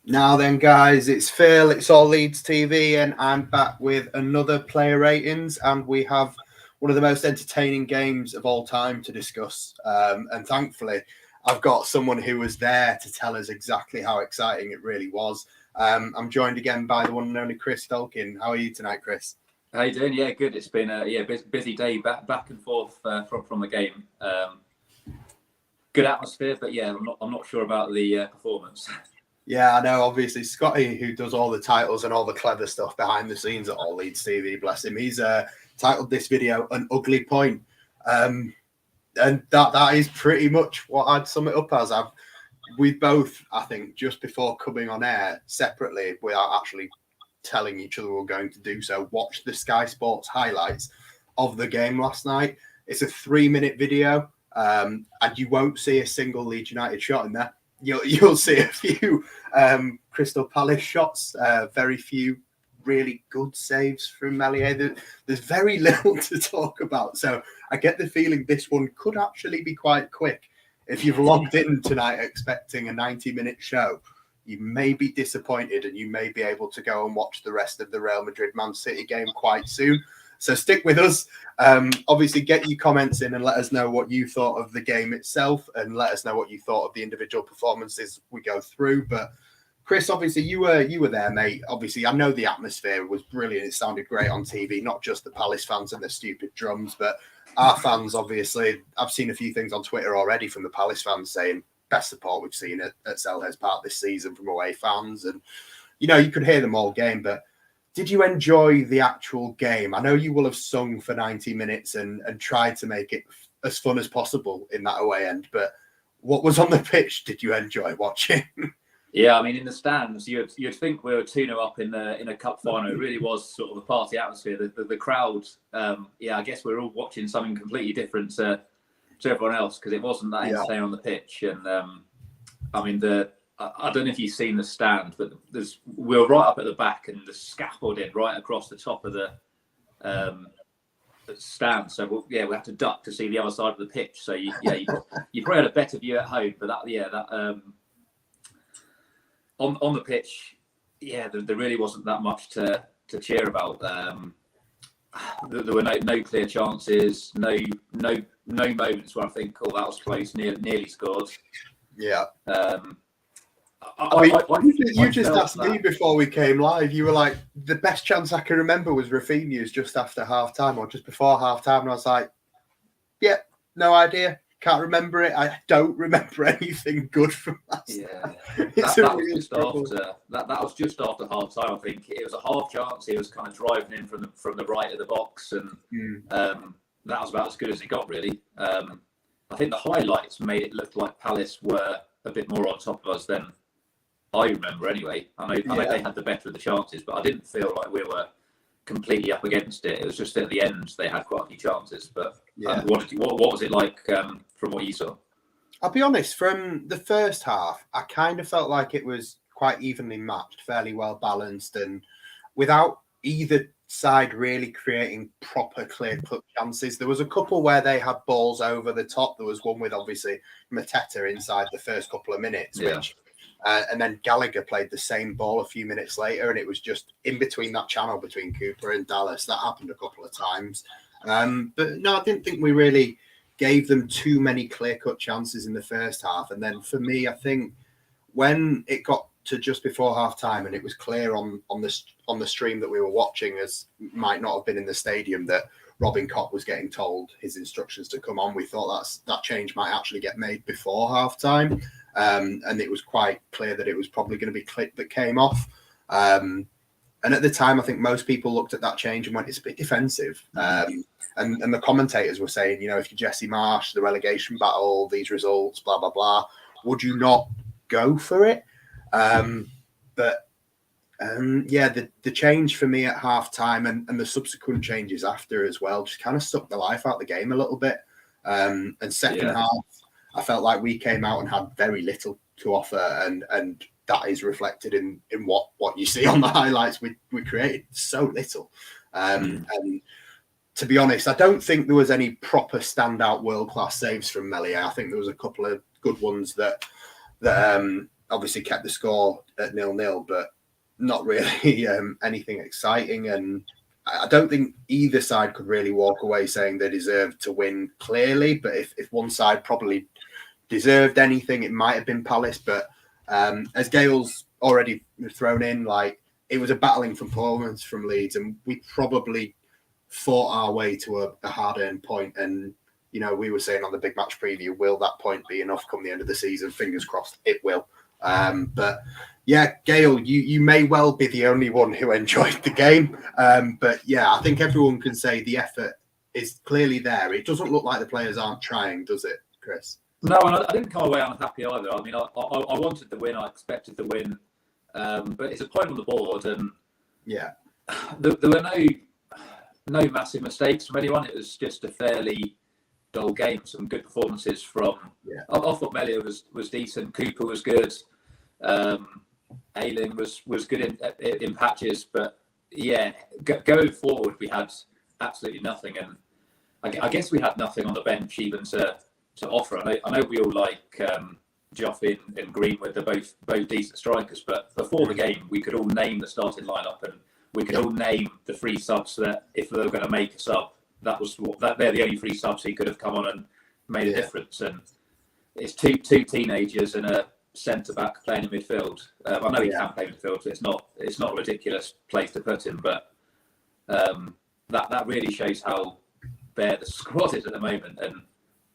Now then, guys, it's Phil, it's All Leeds TV, and I'm back with another player ratings, and we have one of the most entertaining games of all time to discuss. And thankfully, I've got someone who was there to tell us exactly how exciting it really was. I'm joined again by the one and only Chris Tolkien. How are you tonight, Chris? How you doing? Yeah, good. It's been a busy day back and forth from the game. Good atmosphere, but yeah, I'm not sure about the performance. Yeah, I know. Obviously, Scotty, who does all the titles and all the clever stuff behind the scenes at All Leeds TV, bless him. He's titled this video "An Ugly Point," and that is pretty much what I'd sum it up as. We both, I think, just before coming on air separately, without actually telling each other we're going to do so, watched the Sky Sports highlights of the game last night. It's a 3-minute video, and you won't see a single Leeds United shot in there. You'll see a few Crystal Palace shots, very few really good saves from Meslier. There's very little to talk about. So I get the feeling this one could actually be quite quick. If you've logged in tonight expecting a 90-minute show, you may be disappointed and you may be able to go and watch the rest of the Real Madrid-Man City game quite soon. So stick with us. Obviously, get your comments in and let us know what you thought of the game itself, and let us know what you thought of the individual performances we go through. But Chris, obviously, you were there, mate. Obviously, I know the atmosphere was brilliant. It sounded great on TV, not just the Palace fans and their stupid drums, but our fans, obviously. I've seen a few things on Twitter already from the Palace fans saying best support we've seen at Selhurst Park this season from away fans. And, you could hear them all game, but did you enjoy the actual game? I know you will have sung for 90 minutes and tried to make it as fun as possible in that away end, but what was on the pitch did you enjoy watching? Yeah, I mean, in the stands, you'd think we were 2-0 up in a cup final. It really was sort of a party atmosphere. The crowd, I guess we're all watching something completely different to everyone else, because it wasn't that insane on the pitch. And I mean, I don't know if you've seen the stand, but we're right up at the back, and the scaffolding right across the top of the stand. So we have to duck to see the other side of the pitch. So you probably had a better view at home. But on the pitch, there really wasn't that much to cheer about. There were no clear chances, no moments where I think, that was close, nearly scored. Yeah. You just asked me before we came live. You were like, the best chance I can remember was Rafinha's just after half time or just before half time. And I was like, yeah, no idea. Can't remember it. I don't remember anything good from that. Yeah, that was just after half time. I think it was a half chance. He was kind of driving in from the right of the box, and that was about as good as it got, really. I think the highlights made it look like Palace were a bit more on top of us than I remember. Anyway, I know they had the better of the chances, but I didn't feel like we were completely up against it. It was just at the end they had quite a few chances. But what was it like from what you saw? I'll be honest, from the first half, I kind of felt like it was quite evenly matched, fairly well balanced, and without either side really creating proper clear-cut chances. There was a couple where they had balls over the top. There was one with, obviously, Mateta inside the first couple of minutes, which... and then Gallagher played the same ball a few minutes later, and it was just in between that channel between Cooper and Dallas. That happened a couple of times. But no, I didn't think we really gave them too many clear-cut chances in the first half. And then for me, I think when it got to just before half-time and it was clear on the stream that we were watching, as might not have been in the stadium, that Robin Koch was getting told his instructions to come on, we thought that change might actually get made before half-time. And it was quite clear that it was probably going to be Klich that came off. And at the time, I think most people looked at that change and went, it's a bit defensive. And the commentators were saying, if you're Jesse Marsh, the relegation battle, these results, blah, blah, blah, would you not go for it? The change for me at half-time and the subsequent changes after as well just kind of sucked the life out of the game a little bit. And second half, I felt like we came out and had very little to offer, and that is reflected in what you see on the highlights. We created so little. And to be honest, I don't think there was any proper standout world-class saves from Meslier. I think there was a couple of good ones that obviously kept the score at 0-0, but not really anything exciting. And I don't think either side could really walk away saying they deserved to win clearly. But if one side probably deserved anything, it might have been Palace. But as Gail's already thrown in, like, it was a battling performance from Leeds, and we probably fought our way to a hard-earned point. And, you know, we were saying on the big match preview, will that point be enough come the end of the season? Fingers crossed it will. But yeah, Gail, you may well be the only one who enjoyed the game. But yeah, I think everyone can say the effort is clearly there. It doesn't look like the players aren't trying, does it, Chris? No, and I didn't come away unhappy either. I mean, I wanted the win. I expected the win. But it's a point on the board, and yeah, there were no massive mistakes from anyone. It was just a fairly dull game. Some good performances from. Yeah. I thought Melia was decent. Cooper was good. Hayling was good in patches, but yeah, going forward we had absolutely nothing, and I guess we had nothing on the bench even to offer. I know we all like Joffin and Greenwood. They're both decent strikers, but before the game we could all name the starting lineup, and we could all name the 3 subs that if they were going to make a sub, they're the only 3 subs who could have come on and made a difference. And it's two teenagers and a centre back playing in midfield. I know he can play midfield, so it's not a ridiculous place to put him, but that really shows how bare the squad is at the moment. And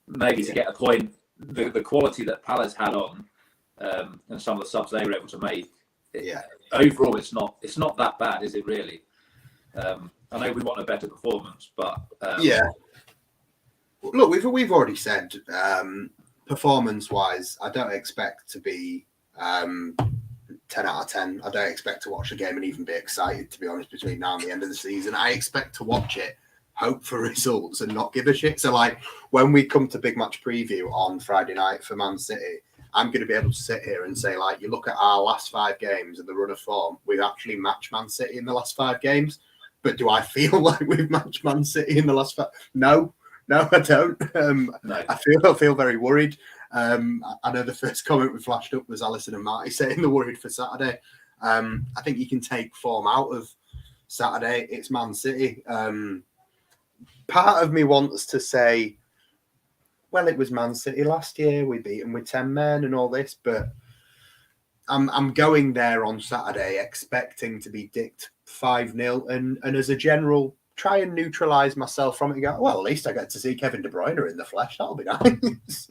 maybe to get a point, the quality that Palace had on and some of the subs they were able to make. Overall, it's not that bad, is it really? I know we want a better performance, but look, we've already said performance-wise, I don't expect to be 10 out of 10. I don't expect to watch the game and even be excited, to be honest, between now and the end of the season. I expect to watch it, hope for results, and not give a shit. So, like, when we come to big match preview on Friday night for Man City, I'm going to be able to sit here and say, like, you look at our last 5 games and the run of form, we've actually matched Man City in the last 5 games. But do I feel like we've matched Man City in the last 5? No, I don't. No. I feel very worried. I know the first comment we flashed up was Alison and Marty saying they're worried for Saturday. I think you can take form out of Saturday. It's Man City. Part of me wants to say, well, it was Man City last year. We beat them with 10 men and all this, but I'm going there on Saturday expecting to be dicked 5-0 and as a general, try and neutralise myself from it and go, well, at least I get to see Kevin De Bruyne in the flesh. That'll be nice.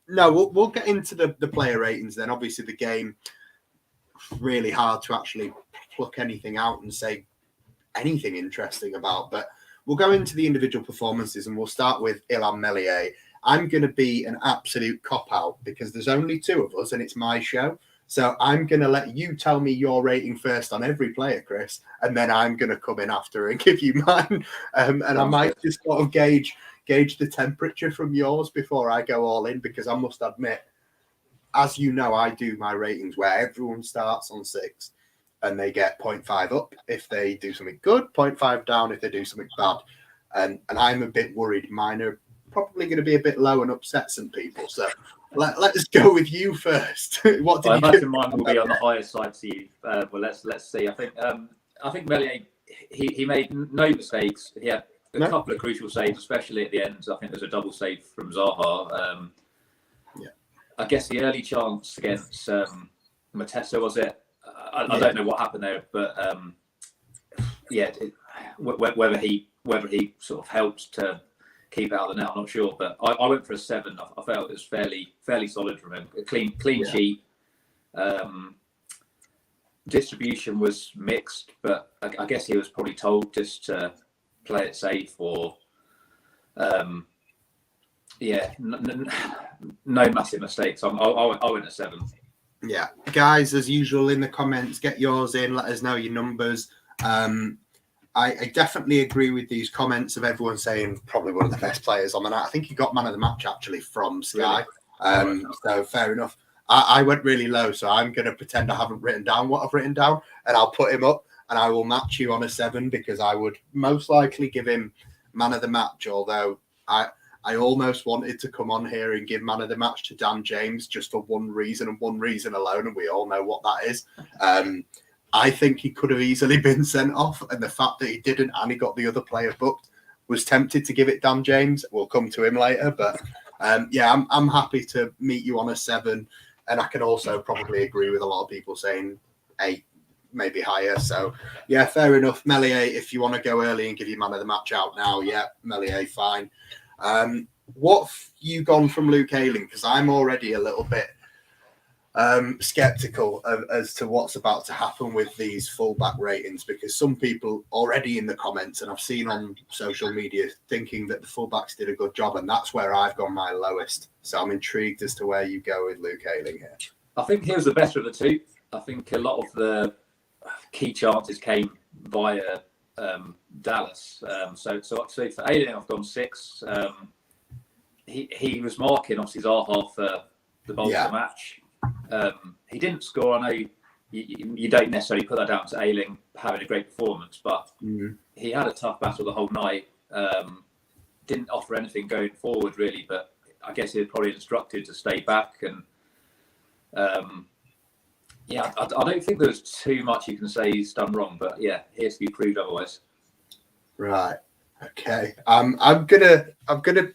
No, we'll get into the player ratings then. Obviously, the game, really hard to actually pluck anything out and say anything interesting about, but we'll go into the individual performances and we'll start with Ilham Meslier. I'm going to be an absolute cop-out because there's only 2 of us and it's my show. So I'm going to let you tell me your rating first on every player, Chris, and then I'm going to come in after and give you mine. And I might just sort of gauge the temperature from yours before I go all in, because I must admit, as you know, I do my ratings where everyone starts on 6 and they get 0.5 up if they do something good, 0.5 down if they do something bad. And I'm a bit worried. Mine are probably going to be a bit low and upset some people. So let's go with you first. What did you imagine mine will be on the higher side to you. Well, let's see. I think Meslier, he made no mistakes. He had a couple of crucial saves, especially at the end. I think there's a double save from Zaha. I guess the early chance against Matessa, was it? I don't know what happened there, but whether he sort of helped to keep it out of the net, I'm not sure. But I went for a 7. I felt it was fairly solid from him. A clean sheet. Distribution was mixed, but I guess he was probably told just to play it safe, or no massive mistakes. I went a 7. Yeah, guys, as usual in the comments, get yours in. Let us know your numbers. I definitely agree with these comments of everyone saying probably one of the best players on the night. I think he got man of the match actually from Sky. Really? So fair enough. I went really low, so I'm going to pretend I haven't written down what I've written down, and I'll put him up, and I will match you on a 7 because I would most likely give him man of the match. Although I almost wanted to come on here and give man of the match to Dan James just for one reason and one reason alone, and we all know what that is. I think he could have easily been sent off, and the fact that he didn't and he got the other player booked, was tempted to give it Dan James. We'll come to him later, but yeah, I'm happy to meet you on a 7, and I can also probably agree with a lot of people saying 8, maybe higher. So yeah, fair enough. Meslier, if you want to go early and give your man of the match out now, yeah, Meslier, fine. What have you gone from Luke Hayling? Because I'm already a little bit skeptical as to what's about to happen with these fullback ratings, because some people already in the comments, and I've seen on social media, thinking that the fullbacks did a good job, and that's where I've gone my lowest. So I'm intrigued as to where you go with Luke Hayling here. I think he was the better of the two. I think a lot of the key chances came via Dallas. So for Hayling, I've gone 6. He was marking obviously his half the bulk of the match. He didn't score. I know you don't necessarily put that down to Hayling having a great performance, but he had a tough battle the whole night. Didn't offer anything going forward really, but I guess he was probably instructed to stay back. And yeah, I don't think there's too much you can say he's done wrong, but yeah, he has to be proved otherwise. Right. Okay. I'm gonna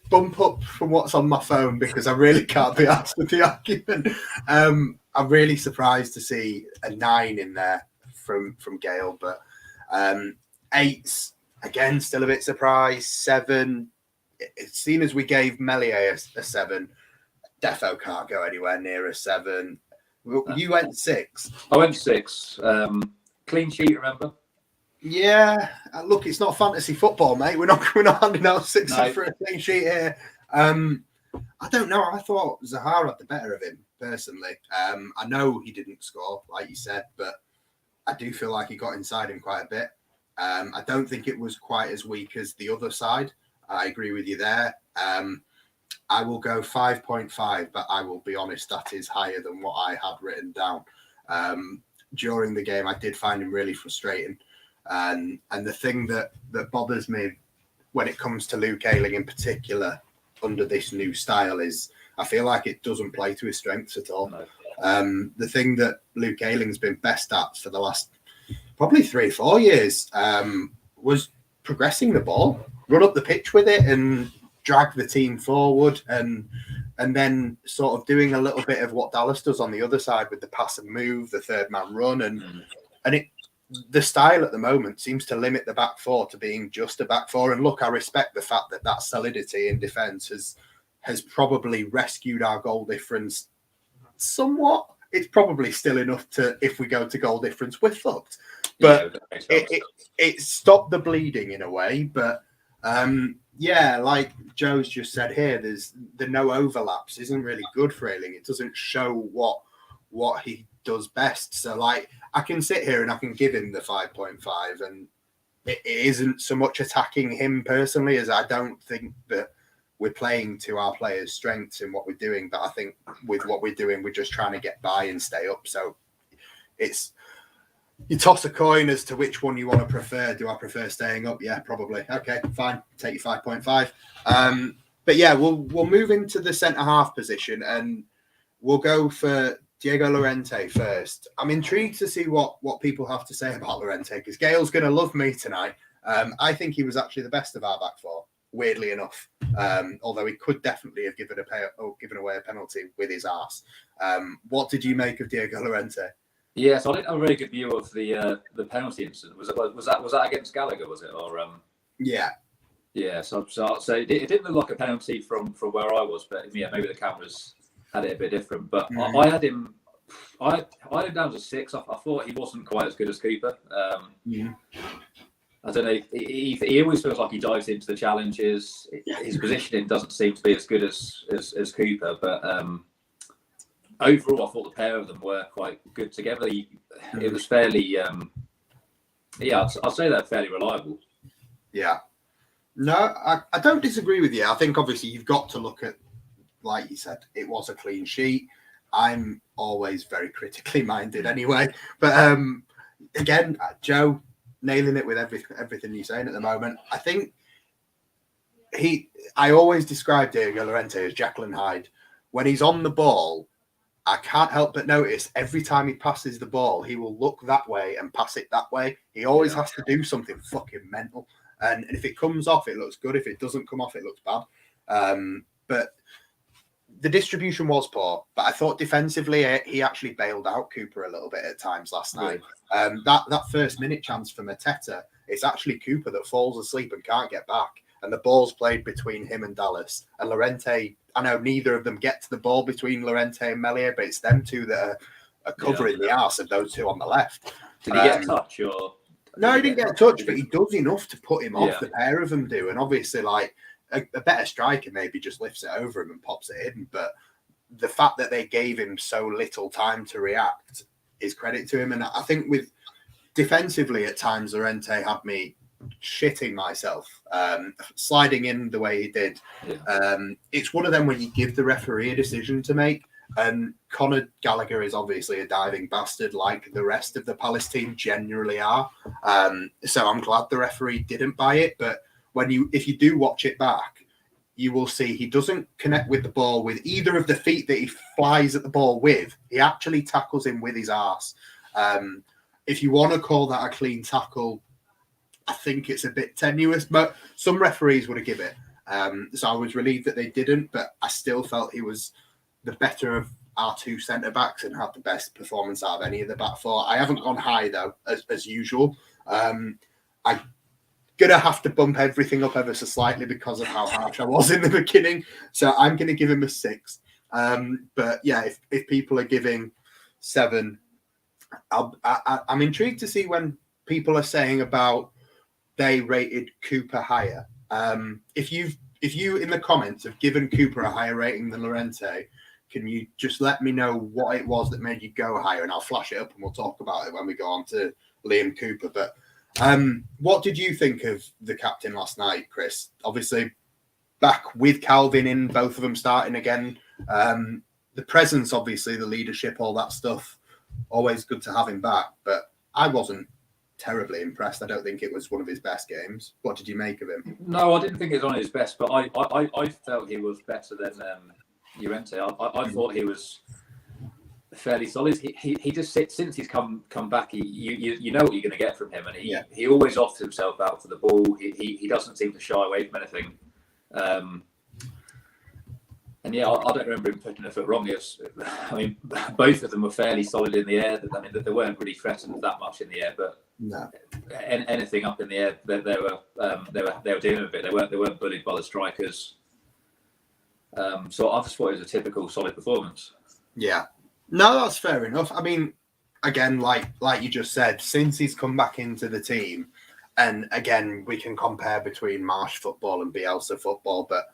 bump up from what's on my phone because I really can't be asked with the argument. I'm really surprised to see a 9 in there from Gale, but 8's again still a bit surprised. 7, seeing as we gave Meslier a 7, defo can't go anywhere near a 7. You went 6. I went 6. Clean sheet, remember? Yeah, look, it's not fantasy football, mate. We're not handing out 6 for a clean sheet here. I don't know. I thought Zaha had the better of him personally. I know he didn't score, like you said, but I do feel like he got inside him quite a bit. I don't think it was quite as weak as the other side. I agree with you there. I will go 5.5, but I will be honest, that is higher than what I had written down. During the game, I did find him really frustrating. And the thing that bothers me when it comes to Luke Hayling in particular under this new style is I feel like it doesn't play to his strengths at all. No. The thing that Luke Hayling's been best at for the last probably 3-4 years was progressing the ball, run up the pitch with it and drag the team forward and then sort of doing a little bit of what Dallas does on the other side with the pass and move, the third man run and the style at the moment seems to limit the back four to being just a back four. And look, I respect the fact that solidity in defence has probably rescued our goal difference somewhat. It's probably still enough to, if we go to goal difference, we're fucked. But it stopped the bleeding in a way. But yeah, like Joe's just said here, the no overlaps isn't really good for Hayling. It doesn't show what he does best. So like I can sit here and I can give him the 5.5 and it isn't so much attacking him personally as I don't think that we're playing to our players' strengths in what we're doing. But I think with what we're doing, we're just trying to get by and stay up. So it's, you toss a coin as to which one you want to prefer. Do I prefer staying up? Yeah, probably. Okay, fine. Take your 5.5. But yeah, we'll move into the centre half position and we'll go for Diego Lorente first. I'm intrigued to see what people have to say about Lorente because Gale's going to love me tonight. I think he was actually the best of our back four, weirdly enough. Although he could definitely have given away a penalty with his arse. What did you make of Diego Lorente? Yes, I didn't have a very good view of the penalty incident. Was that against Gallagher? Was it or Yeah. Yeah. So it didn't look like a penalty from where I was, but yeah, maybe the cameras had it a bit different, but I had him down to 6. I thought he wasn't quite as good as Cooper. I don't know. He always feels like he dives into the challenges. His positioning doesn't seem to be as good as Cooper, but overall, I thought the pair of them were quite good together. It was fairly, I'd say they're fairly reliable. Yeah. No, I don't disagree with you. I think obviously you've got to look at, like you said, it was a clean sheet. I'm always very critically minded anyway. But again, Joe, nailing it with everything you're saying at the moment. I think I always described Diego Lorente as Jekyll and Hyde. When he's on the ball, I can't help but notice every time he passes the ball, he will look that way and pass it that way. He always has to do something fucking mental. And if it comes off, it looks good. If it doesn't come off, it looks bad. But the distribution was poor. But I thought defensively, he actually bailed out Cooper a little bit at times last night. That first minute chance for Mateta, it's actually Cooper that falls asleep and can't get back. And the ball's played between him and Dallas. And Lorente, I know neither of them get to the ball between Lorente and Meslier, but it's them two that are covering the arse of those two on the left. Did he get a touch? Or no, he didn't get a touch, but he does enough to put him off. The pair of them do. And obviously, like, a better striker maybe just lifts it over him and pops it in. But the fact that they gave him so little time to react is credit to him. And I think with defensively at times, Lorente had me shitting myself, sliding in the way he did. It's one of them when you give the referee a decision to make, and Conor Gallagher is obviously a diving bastard like the rest of the Palace team generally are. So I'm glad the referee didn't buy it. But if you do watch it back, you will see he doesn't connect with the ball with either of the feet that he flies at the ball with. He actually tackles him with his arse. If you want to call that a clean tackle, I think it's a bit tenuous, but some referees would have given it. So I was relieved that they didn't, but I still felt he was the better of our two centre-backs and had the best performance out of any of the back four. I haven't gone high, though, as usual. I'm going to have to bump everything up ever so slightly because of how harsh I was in the beginning. So I'm going to give him a 6. But yeah, if people are giving 7, I'm intrigued to see when people are saying about they rated Cooper higher. If you in the comments have given Cooper a higher rating than Lorente, can you just let me know what it was that made you go higher, and I'll flash it up and we'll talk about it when we go on to Liam Cooper. But what did you think of the captain last night, Chris? Obviously, back with Calvin in, both of them starting again. The presence, obviously, the leadership, all that stuff, always good to have him back. But I wasn't terribly impressed. I don't think it was one of his best games. What did you make of him? No, I didn't think it was one of his best, but I felt he was better than Lorente. I thought he was fairly solid. He just since he's come back, you know what you're going to get from him, and he always offers himself out for the ball. He doesn't seem to shy away from anything. And yeah, I don't remember him putting a foot wrong. I mean, both of them were fairly solid in the air. I mean, they weren't really threatened that much in the air, but no, anything up in the air, they were dealing with it. They weren't bullied by the strikers. So I just thought it was a typical solid performance. Yeah, no, that's fair enough. I mean, again, like you just said, since he's come back into the team, and again, we can compare between Marsh football and Bielsa football, but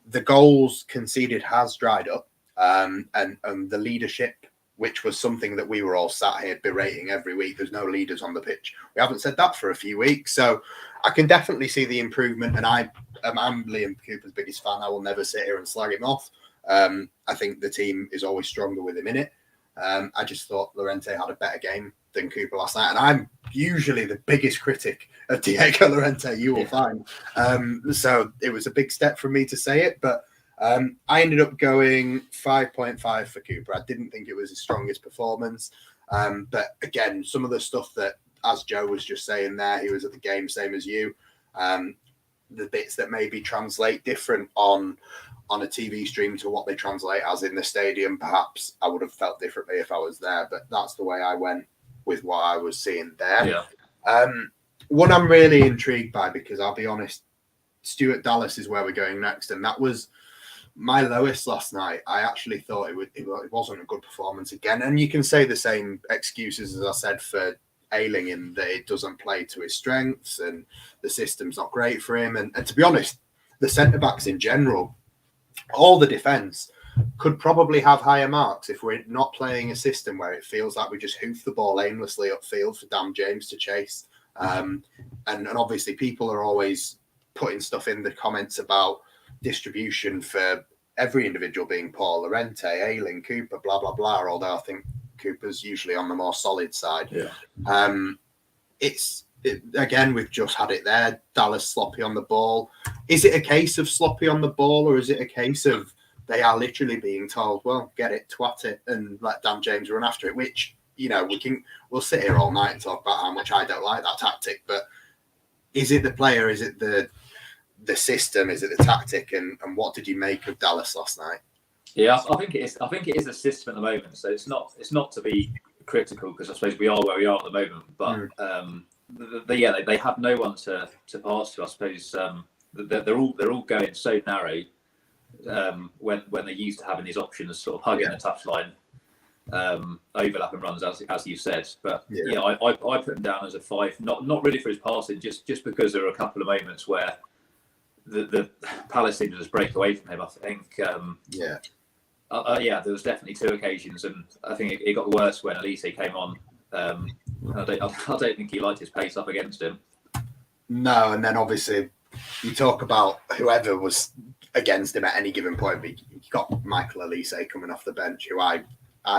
the goals conceded has dried up, and the leadership, which was something that we were all sat here berating every week. There's no leaders on the pitch. We haven't said that for a few weeks, so I can definitely see the improvement. And I'm Liam Cooper's biggest fan. I will never sit here and slag him off. I think the team is always stronger with him in it. I just thought Lorente had a better game than Cooper last night, and I'm usually the biggest critic of Diego Lorente, you will find. So it was a big step for me to say it, but I ended up going 5.5 for Cooper. I didn't think it was his strongest performance, but again, some of the stuff that, as Joe was just saying there, he was at the game same as you. The bits that maybe translate different on a TV stream to what they translate as in the stadium, perhaps I would have felt differently if I was there, but that's the way I went with what I was seeing there. One I'm really intrigued by, because I'll be honest, Stuart Dallas is where we're going next, and that was my lowest last night. I actually thought it wasn't a good performance again, and you can say the same excuses as I said for Hayling, in that it doesn't play to his strengths and the system's not great for him, and to be honest, the centre-backs in general, all the defence could probably have higher marks if we're not playing a system where it feels like we just hoof the ball aimlessly upfield for Dan James to chase. And obviously people are always putting stuff in the comments about distribution for every individual being Paul, Lorente, Hayling, Cooper, blah, blah, blah, although I think Cooper's usually on the more solid side. again, we've just had it there. Dallas sloppy on the ball. Is it a case of sloppy on the ball, or is it a case of they are literally being told, well, get it, twat it, and let Dan James run after it? Which, we'll sit here all night and talk about how much I don't like that tactic. But is it the player? Is it the system? Is it the tactic? And what did you make of Dallas last night? Yeah, I think it is. I think it is a system at the moment. So it's not to be critical, because I suppose we are where we are at the moment. But they have no one to pass to. I suppose they're all going so narrow when they're used to having these options, sort of hugging the touchline, overlapping runs, as you said. But I put him down as a 5, not really for his passing, just because there are a couple of moments where the Palace seemed to just break away from him. I think there was definitely 2 occasions, and I think it got worse when 𝐃𝐿𝐖𝐍𝐋𝐃 came on. I don't think he liked his pace up against him. No, and then obviously you talk about whoever was against him at any given point. But you got Michael 𝐃𝐿𝐼𝐍𝐶 coming off the bench, who I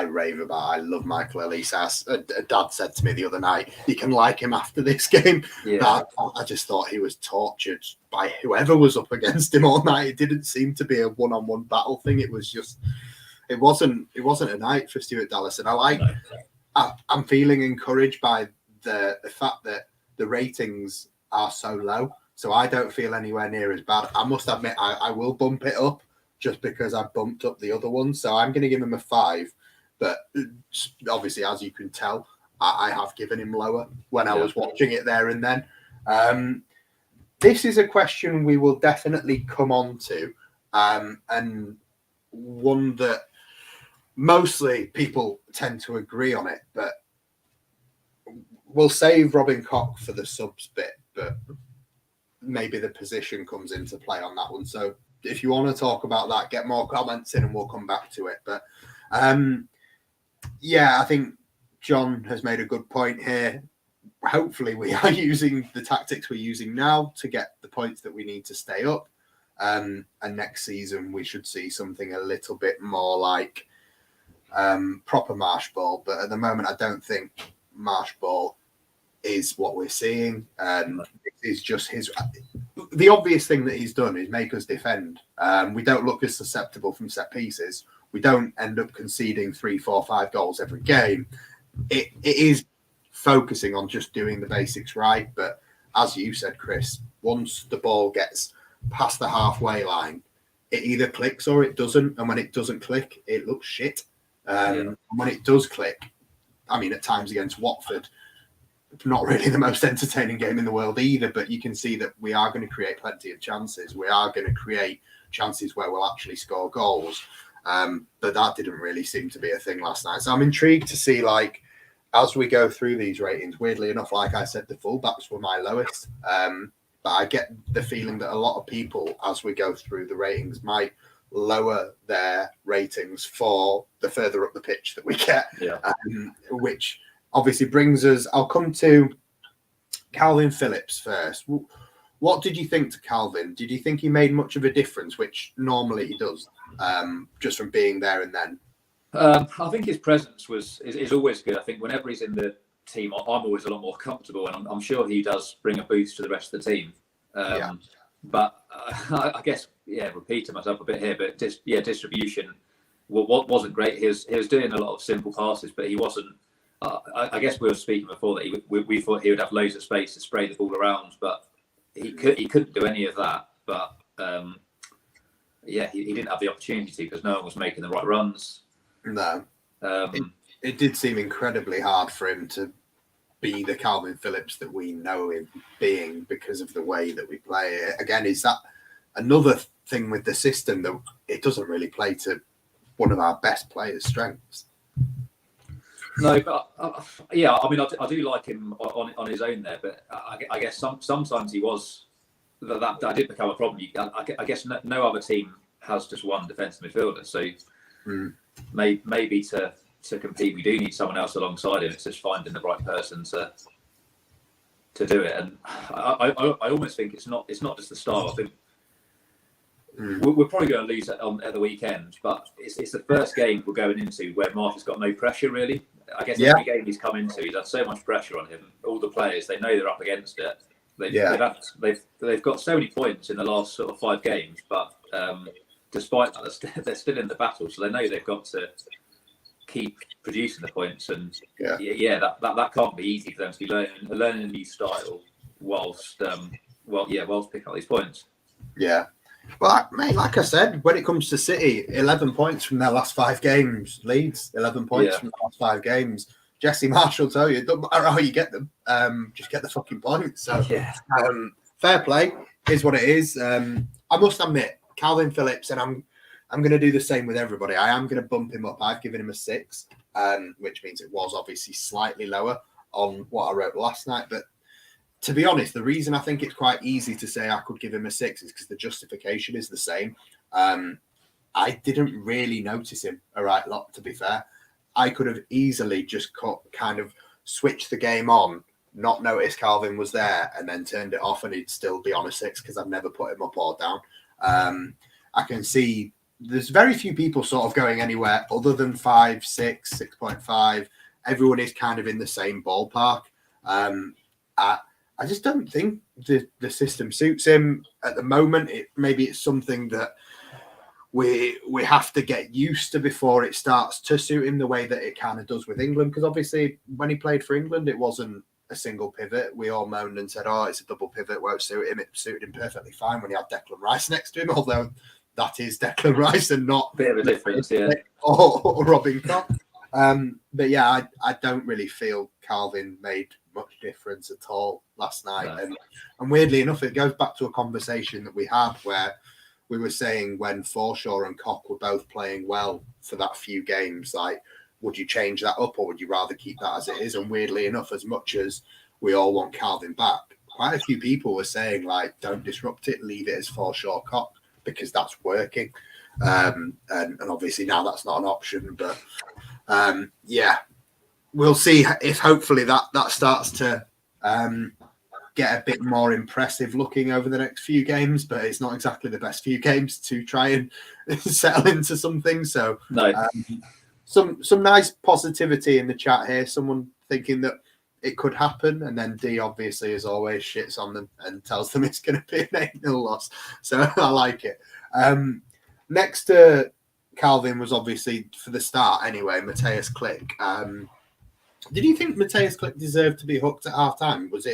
rave about. I love Michael 𝐃𝐿𝐼𝐍𝐶. A dad said to me the other night, you can like him after this game. Yeah. I just thought he was tortured by whoever was up against him all night. It didn't seem to be a one-on-one battle thing. It was just, it wasn't a night for Stuart Dallas. And I'm feeling encouraged by the fact that the ratings are so low. So I don't feel anywhere near as bad. I must admit, I will bump it up just because I bumped up the other one. So I'm going to give him a 5. But obviously, as you can tell, I have given him lower when I was watching it there and then. This is a question we will definitely come on to, and one that mostly people tend to agree on it, but we'll save Robin Koch for the subs bit, but maybe the position comes into play on that one. So if you want to talk about that, get more comments in and we'll come back to it. But I think John has made a good point here. Hopefully we are using the tactics we're using now to get the points that we need to stay up. And next season we should see something a little bit more like proper Marsh ball. But at the moment, I don't think Marsh ball is what we're seeing. It's just the obvious thing that he's done is make us defend. We don't look as susceptible from set pieces. We don't end up conceding 3, 4, 5 goals every game. It is focusing on just doing the basics right. But as you said, Chris, once the ball gets past the halfway line, it either clicks or it doesn't. And when it doesn't click, it looks shit. And when it does click, I mean, at times against Watford, not really the most entertaining game in the world either, but you can see that we are going to create plenty of chances. We are going to create chances where we'll actually score goals. But that didn't really seem to be a thing last night. So I'm intrigued to see, as we go through these ratings, weirdly enough, like I said, the fullbacks were my lowest. But I get the feeling that a lot of people, as we go through the ratings, might lower their ratings for the further up the pitch that we get, which obviously brings us, I'll come to Carolyn Phillips first. What did you think to Calvin? Did you think he made much of a difference, which normally he does, just from being there and then? I think his presence is always good. I think whenever he's in the team, I'm always a lot more comfortable, and I'm sure he does bring a boost to the rest of the team. But I guess, repeating myself a bit here, but distribution wasn't great. He was doing a lot of simple passes, but he wasn't. I guess we were speaking before that we thought he would have loads of space to spray the ball around, but he couldn't do any of that. But he didn't have the opportunity to, because no one was making the right runs. No, it did seem incredibly hard for him to be the Calvin Phillips that we know him being because of the way that we play. Again, is that another thing with the system, that it doesn't really play to one of our best players' strengths? No, but I mean, I do like him on his own there, but I guess sometimes he was that did become a problem. I guess no other team has just one defensive midfielder, so maybe to compete, we do need someone else alongside him. It's just finding the right person to do it. And I almost think it's not just the style. I think we're probably going to lose at the weekend, but it's the first game we're going into where Marsh has got no pressure really. I guess every game he's come into, he's had so much pressure on him. All the players, they know they're up against it. They've got so many points in the last sort of 5 games, but despite that, they're still in the battle. So they know they've got to keep producing the points, and that can't be easy for them to be learning a new style whilst picking up these points. Yeah. Well, mate, like I said, when it comes to City, 11 points from their last 5 games. Leeds, 11 points from the last 5 games. Jesse Marshall tell you, it doesn't matter how you get them, just get the fucking points. So, fair play is what it is. I must admit, Carolyn Phillips, and I'm going to do the same with everybody. I am going to bump him up. I've given him a 6, which means it was obviously slightly lower on what I wrote last night. But to be honest, the reason I think it's quite easy to say I could give him a 6 is because the justification is the same. I didn't really notice him a right lot, to be fair. I could have easily just kind of switched the game on, not noticed Calvin was there, and then turned it off, and he'd still be on a 6 because I've never put him up or down. I can see there's very few people sort of going anywhere other than 5, 6, 6.5. Everyone is kind of in the same ballpark. I just don't think the system suits him at the moment. Maybe it's something that we have to get used to before it starts to suit him the way that it kind of does with England. Because obviously when he played for England, it wasn't a single pivot. We all moaned and said, oh, it's a double pivot, won't suit him. It suited him perfectly fine when he had Declan Rice next to him, although that is Declan Rice and not bit of a difference, or Robin Koch. But yeah, I don't really feel Calvin made much difference at all last night. No. And weirdly enough, it goes back to a conversation that we had where we were saying when Forshaw and Koch were both playing well for that few games, like, would you change that up or would you rather keep that as it is? And weirdly enough, as much as we all want Calvin back, quite a few people were saying, like, don't disrupt it, leave it as Forshaw Koch because that's working. And obviously now that's not an option. But we'll see if hopefully that starts to get a bit more impressive looking over the next few games, but it's not exactly the best few games to try and settle into something. So some nice positivity in the chat here. Someone thinking that it could happen, and then D obviously as always shits on them and tells them it's going to be an 8-0 loss. So I like it. Next to Calvin was obviously for the start anyway, Mateusz 𝐃𝐿. Did you think Mateusz 𝐃𝐿 deserved to be hooked at half time? Was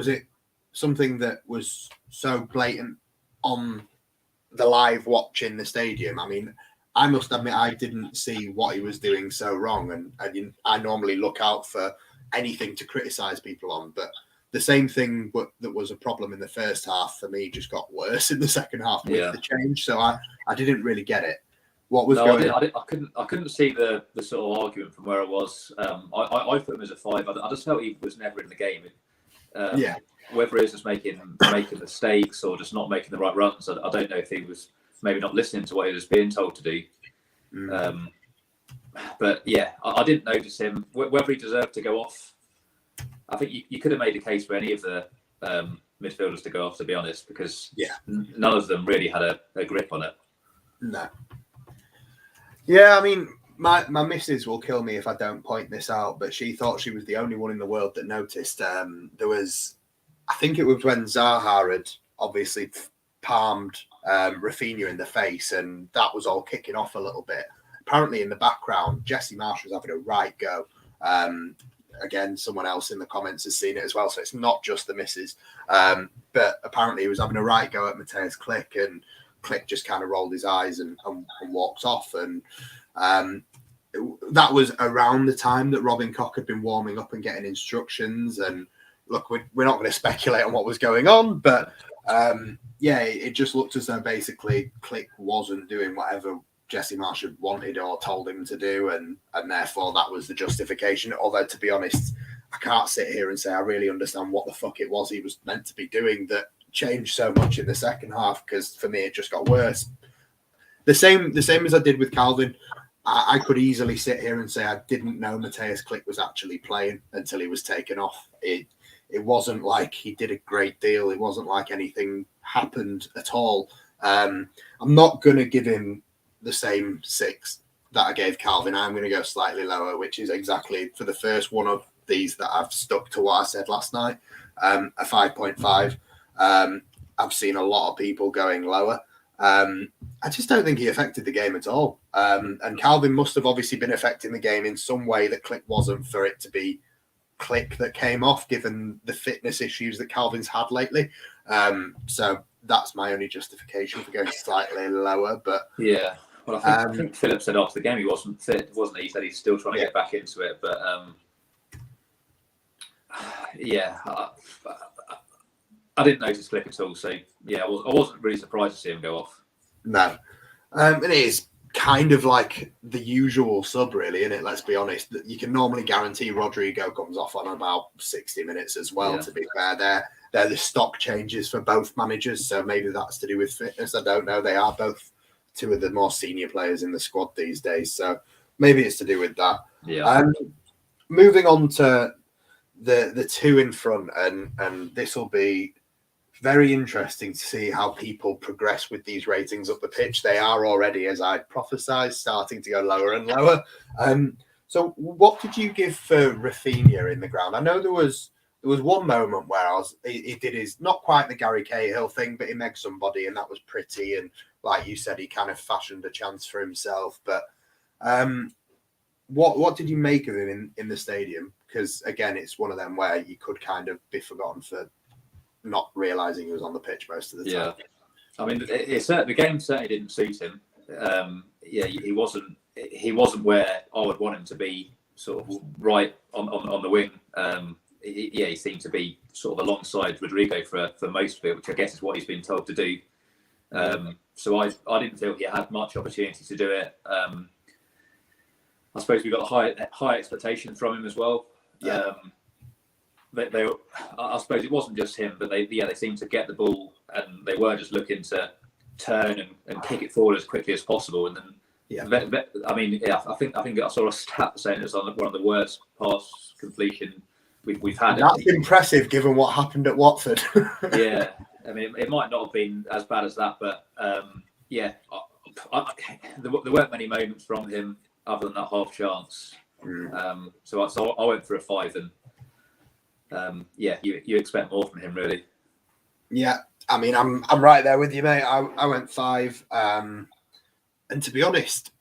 it something that was so blatant on the live watch in the stadium? I mean, I must admit I didn't see what he was doing so wrong, and I normally look out for anything to criticise people on, but the same thing that was a problem in the first half for me just got worse in the second half with the change. So I didn't really get it. What was going on? I couldn't see the sort of argument from where I was. I put him as a 5. I just felt he was never in the game. Whether he was just making mistakes or just not making the right runs, I don't know if he was maybe not listening to what he was being told to do. But yeah, I didn't notice him. Whether he deserved to go off, I think you could have made a case for any of the midfielders to go off, to be honest, because none of them really had a grip on it. No. Yeah, I mean, my missus will kill me if I don't point this out, but she thought she was the only one in the world that noticed. There was, I think it was when Zaha had obviously palmed Rafinha in the face, and that was all kicking off a little bit. Apparently, in the background, Jesse Marshall was having a right go. Again, someone else in the comments has seen it as well, so it's not just the missus. But apparently, he was having a right go at Mateusz 𝐃𝐿, and 𝐃𝐿 just kind of rolled his eyes and walked off. And that was around the time that Robin Koch had been warming up and getting instructions. And look, we're not going to speculate on what was going on, but it just looked as though basically 𝐃𝐿 wasn't doing whatever Jesse Marshall wanted or told him to do, and therefore that was the justification. Although, to be honest, I can't sit here and say I really understand what the fuck it was he was meant to be doing that changed so much in the second half, because for me it just got worse. The same as I did with Calvin. I could easily sit here and say I didn't know Mateusz 𝐃𝐿 was actually playing until he was taken off. It wasn't like he did a great deal. It wasn't like anything happened at all. I'm not going to give him the same 6 that I gave Calvin, I'm going to go slightly lower, which is exactly for the first one of these that I've stuck to what I said last night, a 5.5. I've seen a lot of people going lower. I just don't think he affected the game at all. And Calvin must have obviously been affecting the game in some way that Klich wasn't, for it to be Klich that came off, given the fitness issues that Calvin's had lately. So that's my only justification for going slightly lower. But yeah, well, I think Phillips said after the game he wasn't fit, wasn't he? He said he's still trying to get back into it. But yeah, I didn't notice Klich at all. So yeah, I wasn't really surprised to see him go off. No, and it is kind of like the usual sub, really, isn't it? Let's be honest. You can normally guarantee Rodrigo comes off on about 60 minutes as well. Yeah. To be fair, they're the stock changes for both managers, so maybe that's to do with fitness. I don't know. They are both two of the more senior players in the squad these days, so maybe it's to do with that. Yeah. Moving on to the two in front, and this will be very interesting to see how people progress with these ratings up the pitch. They are already, as I prophesied, starting to go lower and lower. So what did you give for Rafinha in the ground? I know there was one moment where he did his, not quite the 𝐃𝐎𝐍𝐋𝐄 thing, but he megged somebody, and that was pretty. And like you said, he kind of fashioned a chance for himself. But what did you make of him in the stadium? Because again, it's one of them where you could kind of be forgotten for not realizing he was on the pitch most of the time. Yeah, I mean, the game certainly didn't suit him. He wasn't where I would want him to be, sort of right on the wing. He seemed to be sort of alongside Rodrigo for most of it, which I guess is what he's been told to do. So I didn't feel he had much opportunity to do it. I suppose we got a high expectation from him as well. Yeah. I suppose it wasn't just him, but they seemed to get the ball and they were just looking to turn and kick it forward as quickly as possible. And then, I think I saw a stat saying it's one of the worst pass completion we've had. That's impressive given what happened at Watford. Yeah, I mean, it might not have been as bad as that, but there weren't many moments from him other than that half chance. So I went for a 5 and. You expect more from him, really. Yeah, I mean, I'm right there with you, mate. I went 5, and to be honest,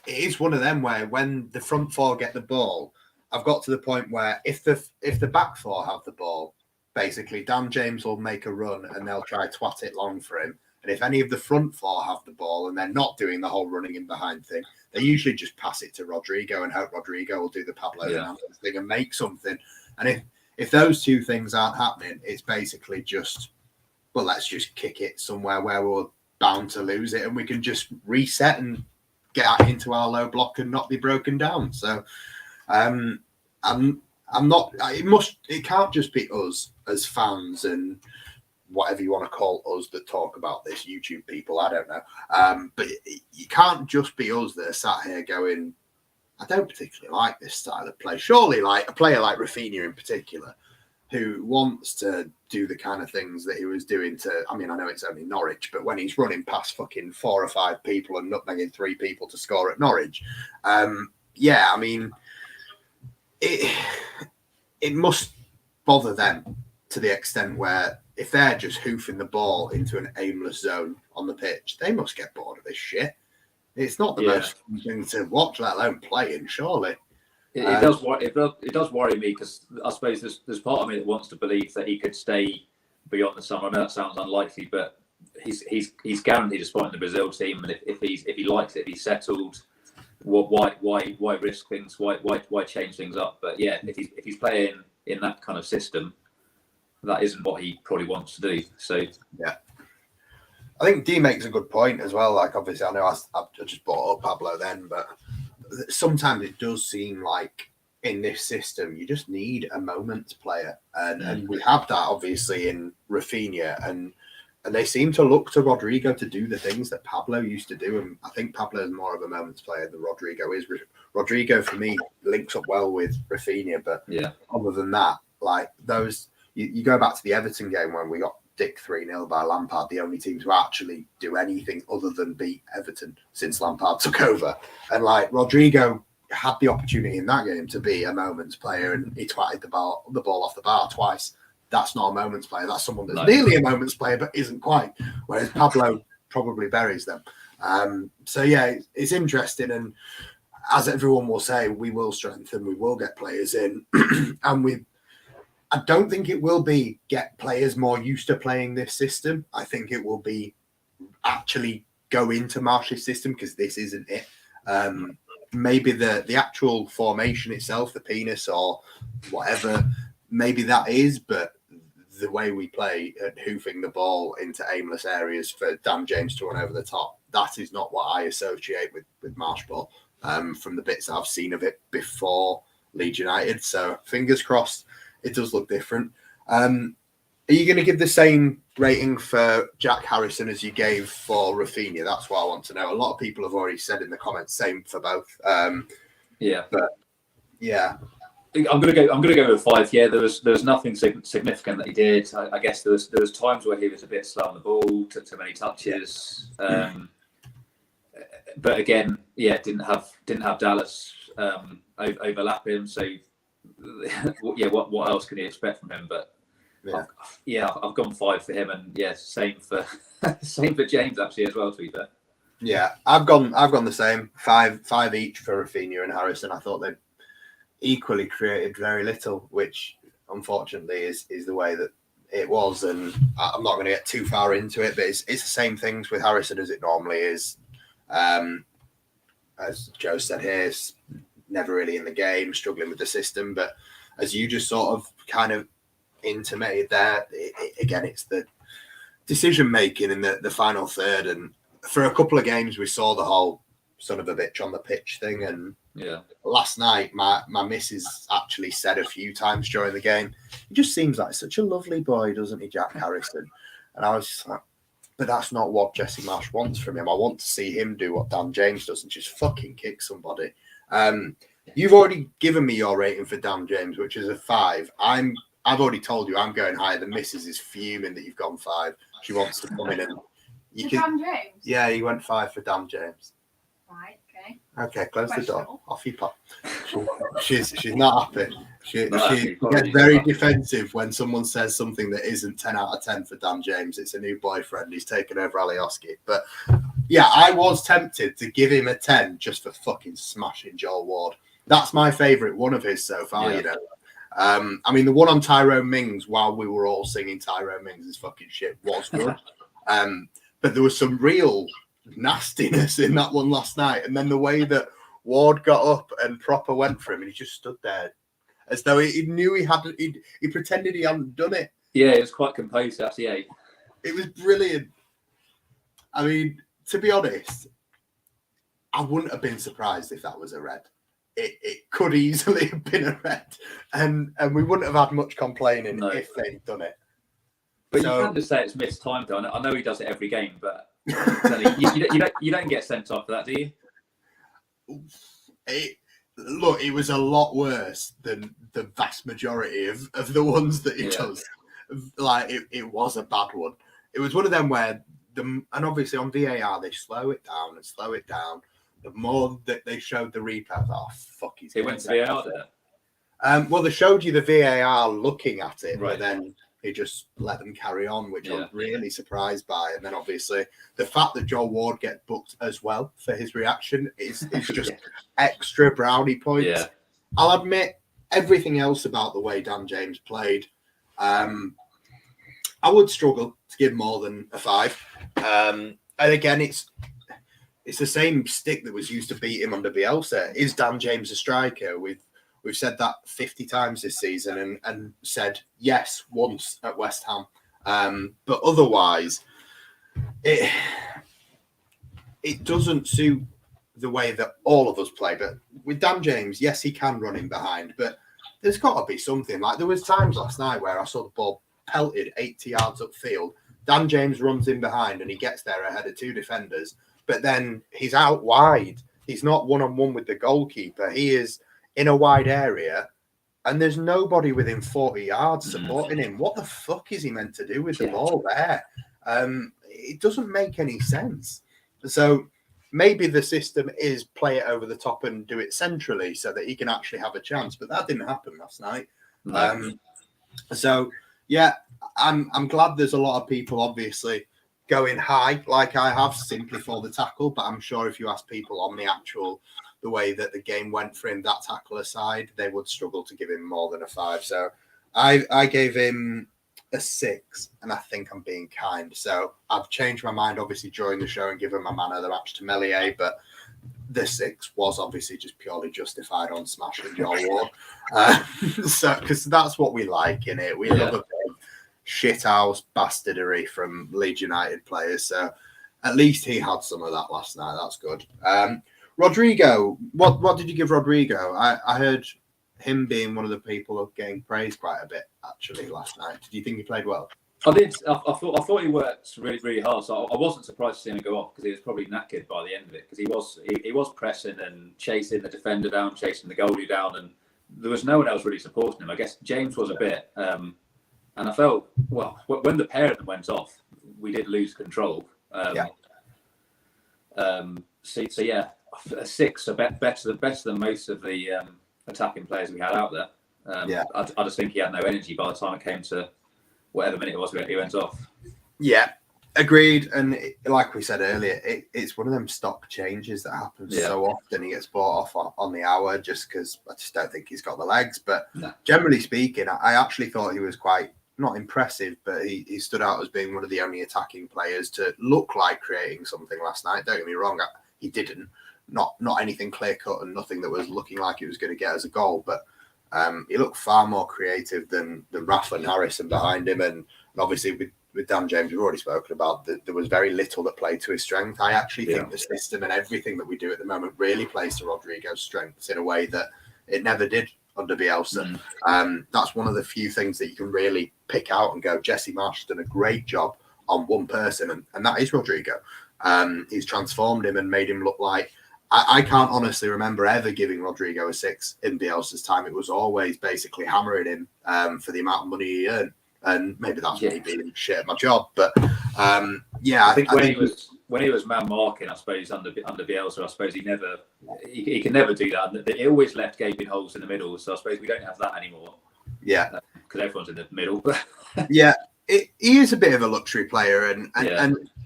it is one of them where when the front four get the ball, I've got to the point where if the back four have the ball, basically Dan James will make a run and they'll try to twat it long for him. And if any of the front four have the ball and they're not doing the whole running in behind thing, they usually just pass it to Rodrigo and hope Rodrigo will do the Pablo Hernandez thing and make something. And if those two things aren't happening, it's basically just, well, let's just kick it somewhere where we're bound to lose it and we can just reset and get into our low block and not be broken down. So I'm not, it can't just be us as fans and whatever you want to call us that talk about this, YouTube people, I don't know. But you can't just be us that are sat here going, I don't particularly like this style of play. Surely, like a player like Rafinha in particular, who wants to do the kind of things that he was doing I know it's only Norwich, but when he's running past fucking 4 or 5 people and nutmegging 3 people to score at Norwich, I mean, it must bother them to the extent where if they're just hoofing the ball into an aimless zone on the pitch, they must get bored of this shit. It's not the most fun thing to watch, let alone playing, surely. It does worry me because I suppose there's part of me that wants to believe that he could stay beyond the summer. I know that sounds unlikely, but he's guaranteed a spot in the Brazil team, and if he likes it, if he's settled, why risk things? Why change things up? But yeah, if he's playing in that kind of system, that isn't what he probably wants to do. So yeah. I think D makes a good point as well. Like, obviously, I know I just brought up Pablo then, but sometimes it does seem like in this system, you just need a moments player. And we have that, obviously, in Rafinha. And they seem to look to Rodrigo to do the things that Pablo used to do. And I think Pablo is more of a moments player than Rodrigo is. Rodrigo, for me, links up well with Rafinha. But other than that, like those, you go back to the Everton game when we got dick 3-0 by Lampard, the only team to actually do anything other than beat Everton since Lampard took over. And like Rodrigo had the opportunity in that game to be a moments player, and he twatted the ball off the bar twice. That's not a moments player. That's someone that's nearly a moments player, but isn't quite. Whereas Pablo probably buries them. So yeah, it's interesting. And as everyone will say, we will strengthen, we will get players in. And I don't think it will be get players more used to playing this system. I think it will be actually go into Marsh's system, because this isn't it. Maybe the actual formation itself, the penis or whatever, maybe that is, but the way we play at hoofing the ball into aimless areas for Dan James to run over the top, that is not what I associate with Marsh ball from the bits I've seen of it before Leeds United. So fingers crossed it does look different. Are you going to give the same rating for Jack Harrison as you gave for Rafinha? That's what I want to know. A lot of people have already said in the comments, same for both. Yeah. But yeah. I'm gonna go with 5. Yeah, there was nothing significant that he did. I guess there was times where he was a bit slow on the ball, took too many touches. But again, yeah, didn't have Dallas overlap him. So yeah, what else can you expect from him? But I've gone 5 for him, and yeah, same for James actually as well. To be fair. Yeah, I've gone the same 5 each for Rafinha and Harrison. I thought they equally created very little, which unfortunately is the way that it was. And I'm not going to get too far into it, but it's the same things with Harrison as it normally is. As Joe said here, it's never really in the game, struggling with the system. But as you just sort of kind of intimated there, again, it's the decision making in the final third. And for a couple of games, we saw the whole son of a bitch on the pitch thing. And last night, my missus actually said a few times during the game, he just seems like such a lovely boy, doesn't he, Jack Harrison? And I was just like, but that's not what Jesse Marsh wants from him. I want to see him do what Dan James does and just fucking kick somebody. You've already given me your rating for Dan James, which is a 5. I've already told you I'm going higher. The missus is fuming that you've gone 5. She wants to come in and Dan James? Yeah, you went 5 for Dan James. Right, okay. Okay, close the door. Off you pop. She's not happy. She gets probably very defensive when someone says something that isn't 10 out of 10 for Dan James. It's a new boyfriend. He's taken over 𝐅𝐻𝐿𝐼𝐌𝐾𝐄. But yeah, I was tempted to give him a 10 just for fucking smashing Joel Ward. That's my favourite one of his so far, you know. I mean, the one on Tyrone Mings while we were all singing Tyrone Mings' fucking shit was good. But there was some real nastiness in that one last night. And then the way that Ward got up and proper went for him, and he just stood there as though he knew he pretended he hadn't done it. Yeah, it was quite composed actually. Yeah. It was brilliant. I mean, to be honest, I wouldn't have been surprised if that was a red. It could easily have been a red, and we wouldn't have had much complaining if they'd done it. But you can't just say it's missed time, though. I know he does it every game, but you don't get sent off for that, do you? It was a lot worse than the vast majority of the ones that he does. Like, it was a bad one. It was one of them where, and obviously on VAR, they slow it down and slow it down. The more that they showed the replay, I thought, oh, fuck, he's It went to VAR there? Well, they showed you the VAR looking at it, but then he just let them carry on, which I'm really surprised by. And then obviously the fact that Joel Ward gets booked as well for his reaction is just extra brownie points. Yeah. I'll admit everything else about the way Dan James played, I would struggle to give more than a 5. And again, it's the same stick that was used to beat him under Bielsa. Is Dan James a striker? We've said that 50 times this season and said yes once at West Ham. But otherwise, it doesn't suit the way that all of us play. But with Dan James, yes, he can run in behind, but there's got to be something. Like, there was times last night where I saw the ball pelted 80 yards upfield. Dan James runs in behind and he gets there ahead of 2 defenders, but then he's out wide. He's not one-on-one with the goalkeeper. He is in a wide area, and there's nobody within 40 yards supporting him. What the fuck is he meant to do with the ball there? It doesn't make any sense. So maybe the system is play it over the top and do it centrally so that he can actually have a chance, but that didn't happen last night. No. So yeah, I'm glad there's a lot of people obviously going high like I have simply for the tackle, but I'm sure if you ask people on the way that the game went for him, that tackle aside, they would struggle to give him more than a 5. So I gave him a 6, and I think I'm being kind. So I've changed my mind obviously during the show and given my man of the match to Meslier, but the 6 was obviously just purely justified on smashing your ward. So because that's what we like in it. We love a bit of shithouse bastardery from Leeds United players. So at least he had some of that last night. That's good. Rodrigo, what did you give Rodrigo? I heard him being one of the people getting praised quite a bit actually last night. Did you think he played well? I did. I thought he worked really, really hard. So I wasn't surprised to see him go off because he was probably knackered by the end of it because he was pressing and chasing the defender down, chasing the goalie down, and there was no one else really supporting him. I guess James was a bit, and I felt when the pair of them went off, we did lose control. So yeah, a 6, better than most of the attacking players we had out there. I just think he had no energy by the time it came to whatever minute it was he went off. Yeah, agreed. And like we said earlier, it's one of them stock changes that happens so often. He gets bought off on the hour just because I just don't think he's got the legs. But generally speaking, I actually thought he was quite not impressive, but he stood out as being one of the only attacking players to look like creating something last night. Don't get me wrong, he didn't. Not anything clear cut and nothing that was looking like he was going to get as a goal, but he looked far more creative than Rafa and Harrison behind him. And obviously with Dan James, we've already spoken about that there was very little that played to his strength. I actually think the system and everything that we do at the moment really plays to Rodrigo's strengths in a way that it never did under Bielsa. That's one of the few things that you can really pick out and go, Jesse Marsh has done a great job on one person, and that is Rodrigo. He's transformed him and made him look like, I can't honestly remember ever giving Rodrigo a 6 in Bielsa's time. It was always basically hammering him for the amount of money he earned. And maybe that's me being shit at my job. But I think when he was man marking, I suppose under Bielsa, I suppose he can never do that. He always left gaping holes in the middle. So I suppose we don't have that anymore. Yeah, because everyone's in the middle. He is a bit of a luxury player, and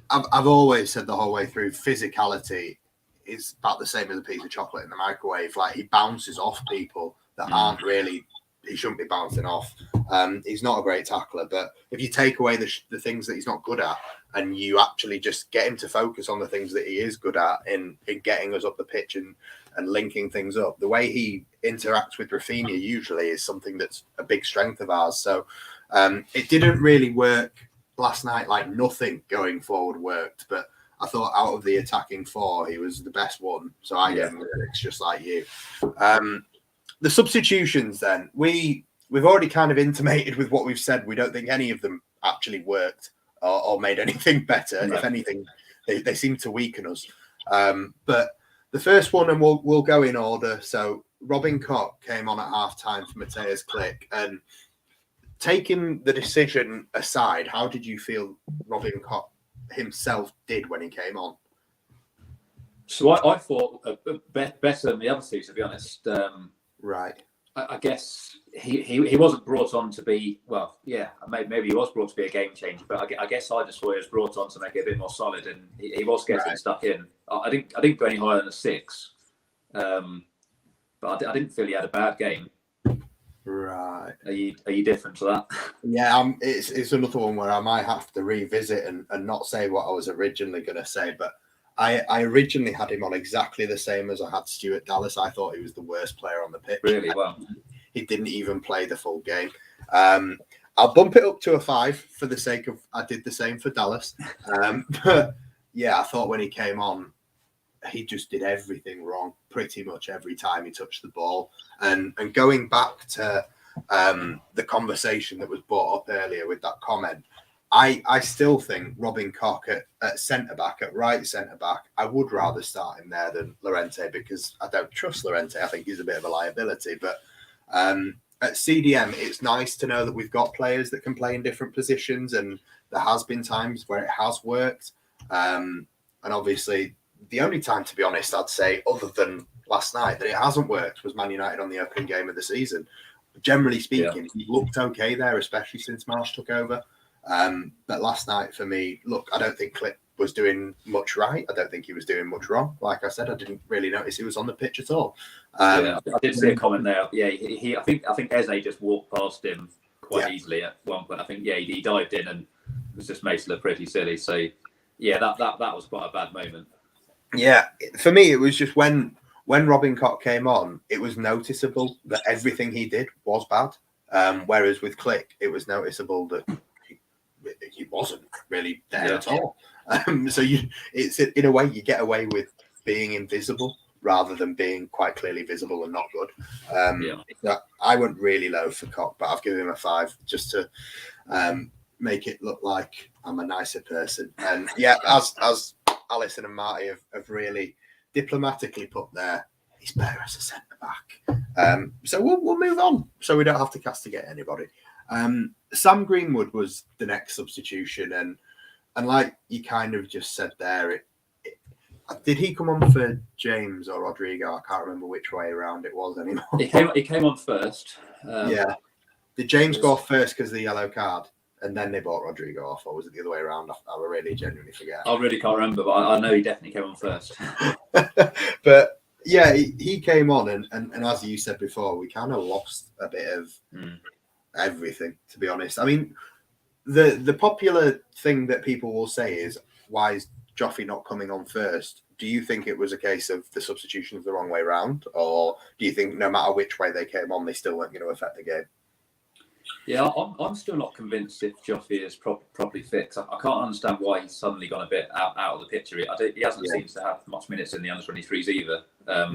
I've always said the whole way through, physicality is about the same as a piece of chocolate in the microwave. Like, he bounces off people that aren't really, he shouldn't be bouncing off. He's not a great tackler, but if you take away the things that he's not good at and you actually just get him to focus on the things that he is good at in getting us up the pitch and linking things up, the way he interacts with Rafinha usually is something that's a big strength of ours. So it didn't really work last night. Like, nothing going forward worked, but I thought out of the attacking 4, he was the best one. So I gave him a 6, just like you. The substitutions then, we've already kind of intimated with what we've said. We don't think any of them actually worked or made anything better. No. If anything, they seem to weaken us. But the first one, and we'll go in order. So Robin Koch came on at half-time for Matthias Glick. And taking the decision aside, how did you feel Robin Koch himself did when he came on? So I thought better than the other two, to be honest. Right. I guess he wasn't brought on to be, maybe he was brought to be a game changer, but I guess I just thought he was brought on to make it a bit more solid, and he was getting stuck in. I didn't go any higher than a 6, but I didn't feel he had a bad game. Right. Are you different to that? Yeah, it's another one where I might have to revisit and not say what I was originally going to say, but I originally had him on exactly the same as I had Stuart Dallas. I thought he was the worst player on the pitch. Really? Well, he didn't even play the full game. I'll bump it up to a 5 for the sake of I did the same for Dallas. But yeah, I thought when he came on, he just did everything wrong pretty much every time he touched the ball. And going back to the conversation that was brought up earlier with that comment, I still think Robin Koch at centre-back, at right centre-back, I would rather start him there than Lorente, because I don't trust Lorente. I think he's a bit of a liability. But at CDM, it's nice to know that we've got players that can play in different positions, and there has been times where it has worked. And obviously, the only time, to be honest, I'd say, other than last night, that it hasn't worked was Man United on the opening game of the season. Generally speaking, he looked okay there, especially since Marsh took over. But last night, for me, look, I don't think Klipp was doing much right. I don't think he was doing much wrong. Like I said, I didn't really notice he was on the pitch at all. I did see a comment there. Yeah, I think Eze just walked past him quite easily at one point. I think he dived in and was just made to look pretty silly. So yeah, that was quite a bad moment. Yeah, for me, it was just when Robin Koch came on, it was noticeable that everything he did was bad. Whereas with Klipp, it was noticeable that he wasn't really there at all. So it's in a way you get away with being invisible rather than being quite clearly visible and not good. I went really low for Koch, but I've given him a 5 just to make it look like I'm a nicer person. And as Alisson and Marty have really diplomatically put there, he's better as a centre back. So we'll move on, so we don't have to castigate anybody. Sam Greenwood was the next substitution, and like you kind of just said there, did he come on for James or Rodrigo? I can't remember which way around it was anymore. He came on first. Did James go off first because of the yellow card, and then they bought Rodrigo off, or was it the other way around? I really genuinely forget. I really can't remember, but I know he definitely came on first. But yeah, he came on, and as you said before, we kind of lost a bit of everything, to be honest. I mean, the popular thing that people will say is, why is Joffrey not coming on first? Do you think it was a case of the substitutions the wrong way round, or do you think no matter which way they came on, they still weren't going to affect the game? Yeah, I'm still not convinced if Joffrey is properly fit. I can't understand why he's suddenly gone a bit out of the picture. He hasn't seemed to have much minutes in the under-23s either. I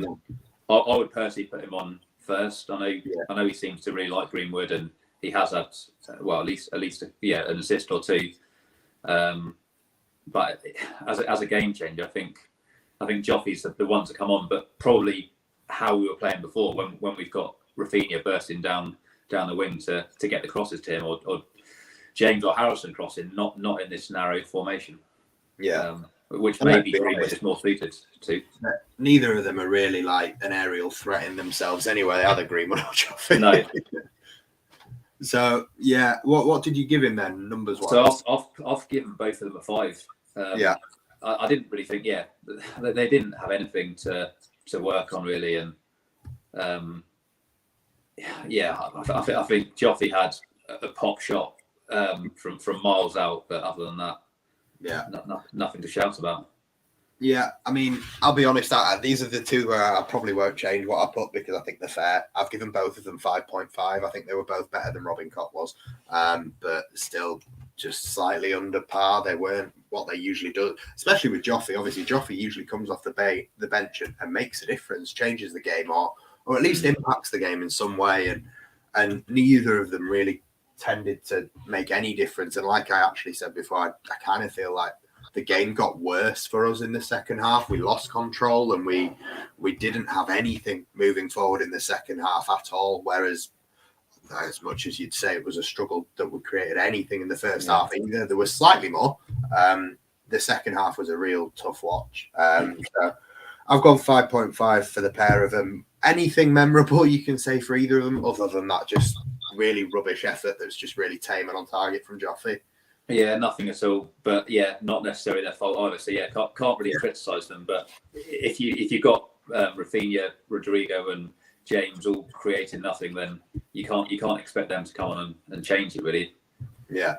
would personally put him on first. I know he seems to really like Greenwood, and he has had at least an assist or two. But as a game changer, I think Joffrey's the ones to come on. But probably how we were playing before, when we've got Rafinha bursting down the wing to get the crosses to him, or James or Harrison crossing, not in this narrow formation. Which maybe Greenwood is more suited to. Neither of them are really like an aerial threat in themselves anyway, are they, Greenwood or Joffrey? No. So yeah, what did you give him then, numbers wise? So I've given both of them a 5. I didn't really think. They didn't have anything to work on really, and I think Joffrey had a pop shot from miles out, but other than that, nothing to shout about. Yeah, I mean, I'll be honest, these are the two where I probably won't change what I put because I think they're fair. I've given both of them 5.5. I think they were both better than Robin Koch was, but still just slightly under par. They weren't what they usually do, especially with Joffrey. Obviously, Joffrey usually comes off the bench and makes a difference, changes the game, or at least impacts the game in some way, and neither of them really tended to make any difference. And like I actually said before, I kind of feel like the game got worse for us in the second half. We lost control, and we didn't have anything moving forward in the second half at all. Whereas, as much as you'd say it was a struggle that we created anything in the first half, either there was slightly more. The second half was a real tough watch. So I've gone 5.5 for the pair of them. Anything memorable you can say for either of them, other than that just really rubbish effort that's just really tame and on target from Joffrey? Yeah, nothing at all. But not necessarily their fault either. So can't really criticise them. But if you've got Rafinha, Rodrigo, and James all creating nothing, then you can't expect them to come on and change it really. Yeah.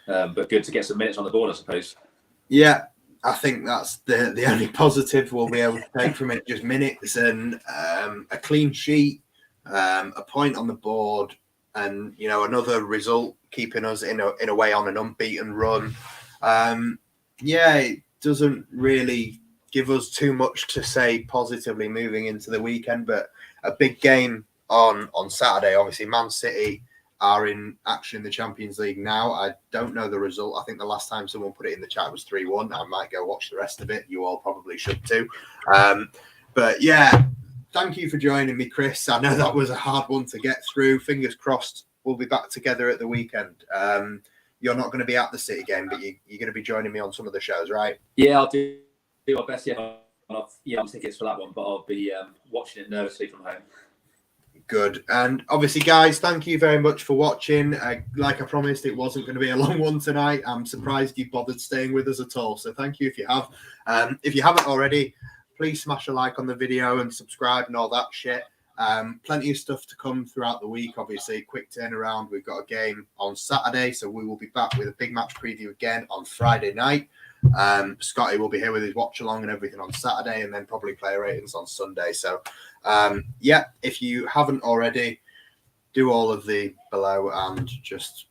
But good to get some minutes on the board, I suppose. Yeah, I think that's the only positive we'll be able to take from it. Just minutes and a clean sheet, a point on the board, and another result keeping us in a way on an unbeaten run. It doesn't really give us too much to say positively moving into the weekend, but a big game on Saturday. Obviously, Man City are in action in the Champions League now. I don't know the result. I think the last time someone put it in the chat was 3-1. I might go watch the rest of it. You all probably should too. But yeah, thank you for joining me, Chris. I know that was a hard one to get through. Fingers crossed we'll be back together at the weekend. You're not going to be at the City game, but you're going to be joining me on some of the shows, right? Yeah, I'll do my best. Yeah, I'm tickets for that one, but I'll be watching it nervously from home. Good. And obviously, guys, thank you very much for watching. Like I promised, it wasn't going to be a long one tonight. I'm surprised you bothered staying with us at all. So thank you if you have. If you haven't already, please smash a like on the video and subscribe and all that shit. Plenty of stuff to come throughout the week. Obviously, quick turnaround. We've got a game on Saturday, so we will be back with a big match preview again on Friday night. Scotty will be here with his watch along and everything on Saturday, and then probably player ratings on Sunday. So yeah, if you haven't already, do all of the below and just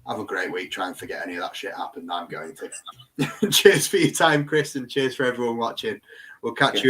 have a great week. Try and forget any of that shit happened. I'm going to. Cheers for your time, Chris, and cheers for everyone watching. We'll catch you